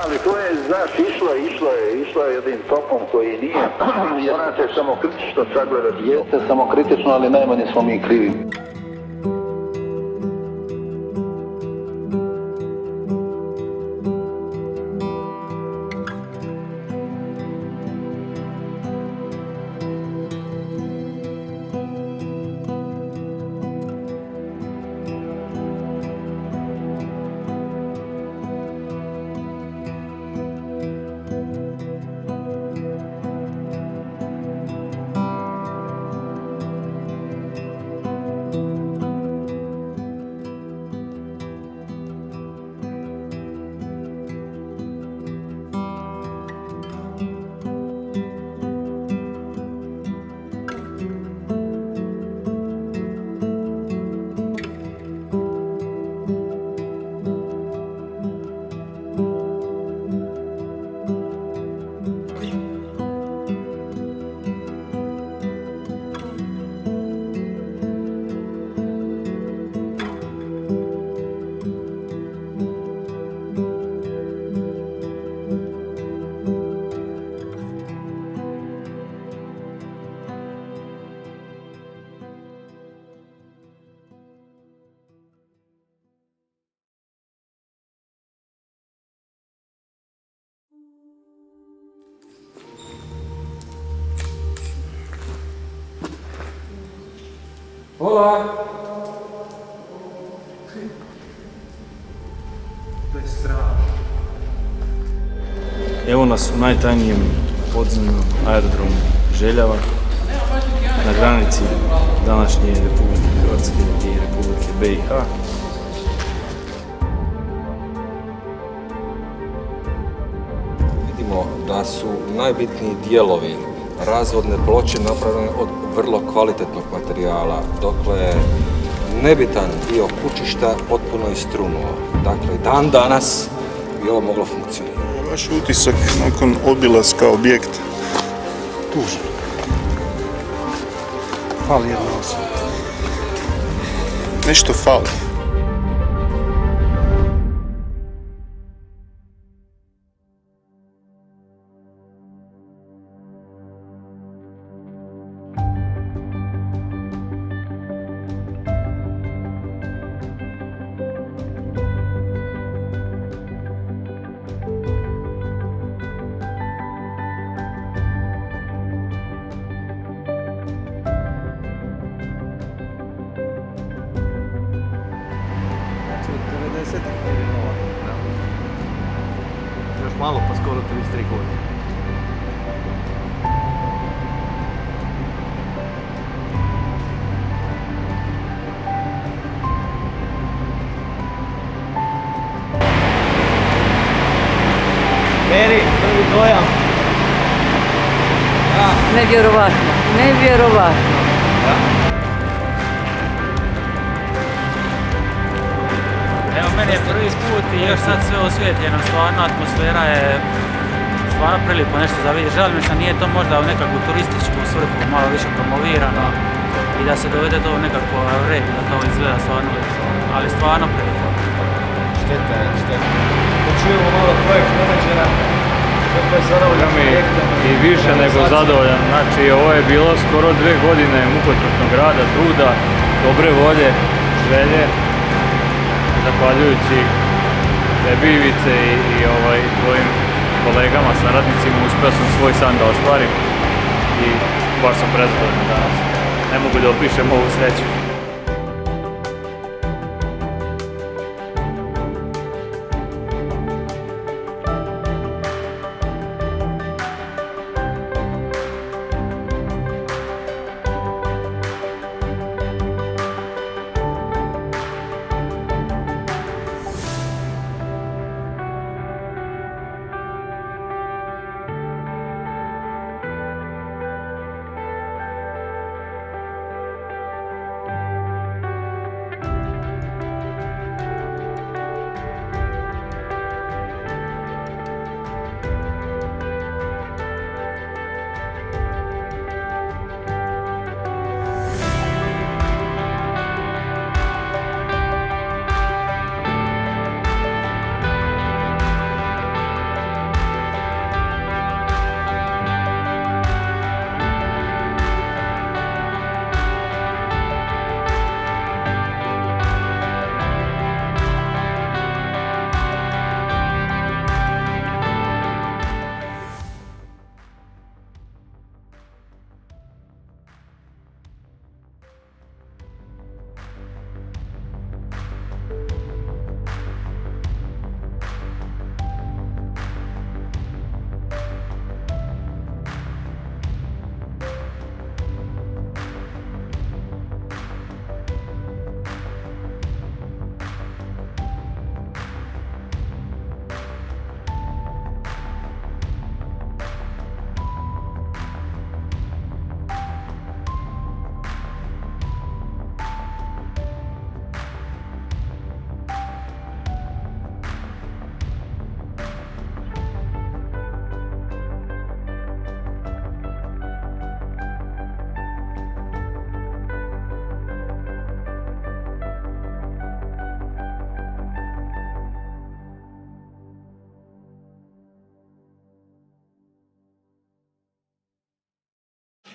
Ali to je, znaš, išlo je jednim tokom koji nije. Morate samo kritično sagledati. Jeste samo kritično, ali najmanje smo mi krivi. Hola! To je strašno. Evo nas u najtajnijem podzemnom aerodromu Željava, na granici današnje Republike Hrvatske i Republike BiH. Vidimo da su najbitniji dijelovi razvodne ploče napravljene od vrlo kvalitetnog materijala, dokle je nebitan dio kućišta potpuno istrunuo. Dakle, dan danas bi ovo moglo funkcionirati. Vaš utisak nakon obilaska objekta? Tužno. Fali jedna osoba. Nešto fali. Još malo pa skoro 33 godine. Meri, prvi dojam. Nevjerovatno. Evo, meni je prvi put i još sad sve osvijetljeno, stvarno atmosfera je stvarno prilično nešto za vidjeti. Žalim što nije to možda u nekakvu turističku svrhu malo više promovirano i da se dovede to u nekakvu red, da to izgleda stvarno lijepo, ali stvarno prilično. Šteta. Počujemo malo projekt menadžera. Kako je zadovoljan projektom? I više nego zadovoljan. Znači, ovo je bilo skoro 2 godine mukotrpnog rada, truda, dobre volje, želje. Zahvaljujući tebi, Ivice, i tvojim kolegama, saradnicima, uspio sam svoj san da ostvarim i baš sam prezadovoljan danas. Ne mogu da opišem ovu sreću.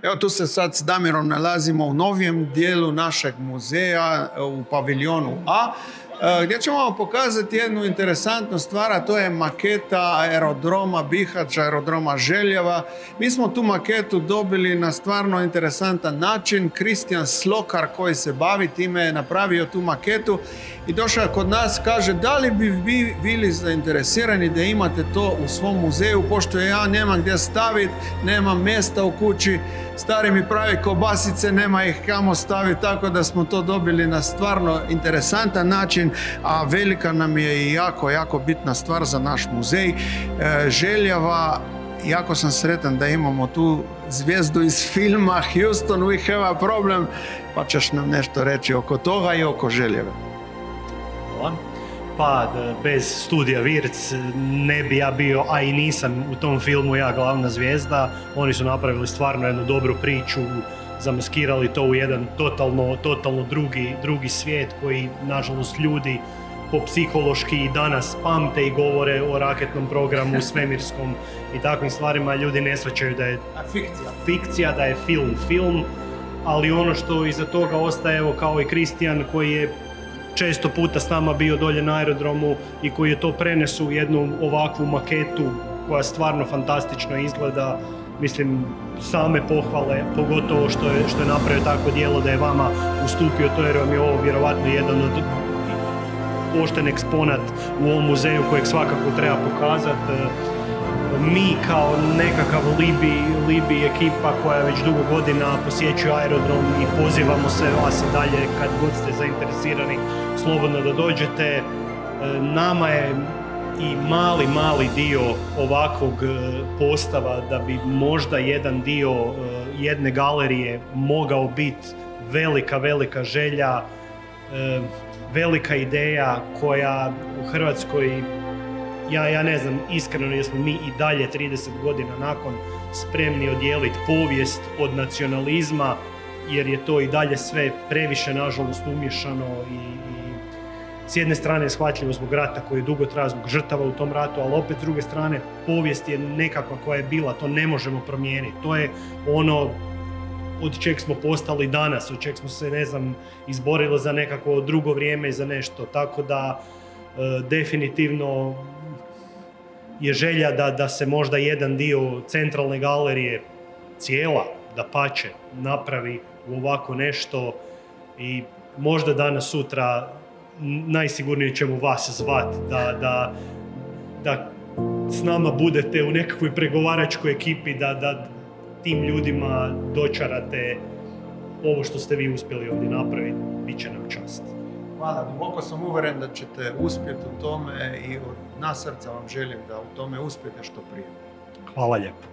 Evo tu se sad s Damirom nalazimo u novijem dijelu našeg muzeja u paviljonu A, gdje ćemo vam pokazati jednu interesantnu stvar, a to je maketa aerodroma Bihać, aerodroma Željeva. Mi smo tu maketu dobili na stvarno interesantan način. Kristijan Slokar koji se bavi time je napravio tu maketu i došao kod nas, kaže da li bi vi bili zainteresirani da imate to u svom muzeju, pošto ja nemam gdje staviti, nemam mjesta u kući, stari mi pravi kobasice, nema ih kamo staviti, tako da smo to dobili na stvarno interesantan način, a velika nam je i jako bitna stvar za naš muzej. Željeva, jako sam sretan da imamo tu zvijezdu iz filma Houston, we have a problem, pa ćeš nam nešto reći oko toga i oko Željeve. Pa bez studija Virc ne bi ja bio, a i nisam u tom filmu ja glavna zvijezda. Oni su napravili stvarno jednu dobru priču, zamaskirali to u jedan totalno drugi svijet koji nažalost ljudi po psihološki i danas pamte i govore o raketnom programu, svemirskom i takvim stvarima. Ljudi ne shvaćaju da je fikcija, da je film, ali ono što iza toga ostaje, evo kao i Kristijan koji je često puta s nama bio dolje na aerodromu i koji je to prenesu u jednu ovakvu maketu koja stvarno fantastično izgleda. Mislim, same pohvale, pogotovo što je napravio takvo djelo da je vama ustupio to, jer vam je ovo vjerovatno jedan od pošten eksponat u ovom muzeju kojeg svakako treba pokazati. Mi kao nekakav Libi ekipa koja već dugo godina posjećuje aerodrom i pozivamo sve vas i dalje kad god ste zainteresirani slobodno da dođete. Nama je i mali dio ovakvog postava da bi možda jedan dio jedne galerije mogao biti velika želja, velika ideja koja u Hrvatskoj, ja ne znam iskreno jesmo mi i dalje 30 godina nakon spremni odijeliti povijest od nacionalizma, jer je to i dalje sve previše nažalost umješano i s jedne strane je shvatljivo zbog rata koji je dugo trajao, zbog žrtava u tom ratu, ali opet s druge strane povijest je nekakva koja je bila, to ne možemo promijeniti. To je ono od čeg smo postali danas, od čeg smo se, ne znam, izborili za nekako drugo vrijeme i za nešto. Tako da definitivno je želja da se možda jedan dio centralne galerije, cijela, dapače, napravi u ovako nešto i možda danas sutra najsigurnije ćemo vas zvat da s nama budete u nekakvoj pregovaračkoj ekipi, da tim ljudima dočarate ovo što ste vi uspjeli ovdje napraviti, bit će nam čast. Hvala, duboko sam uvjeren da ćete uspjeti u tome i od nas srca vam želim da u tome uspijete što prije. Hvala lijepo.